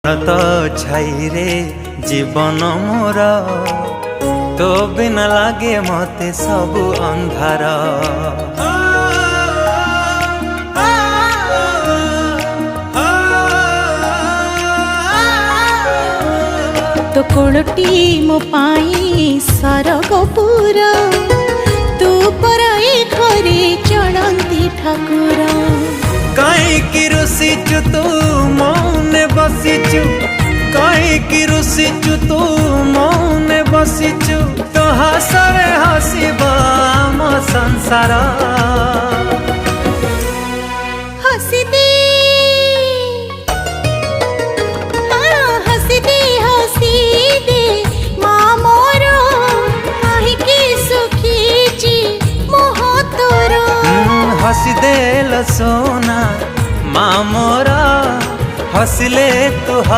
तो छाई रे जीवन मोर तो बिना लागे मते सबु अंधार। तो कोलटी मो पाई सरगपुर तू पराई घरे चलती ठाकुर। कहीं रुसीचु तू मौने बसीचु, कहीं रुसीचु तू मौने बसीचु, तो हसरे हसीबा आम संसार। हसी दे हसी दे हसी दे माँ मोर काहीकि सुखीची मोह तोर। हसी देल सोना माँ मोरा हसले तू।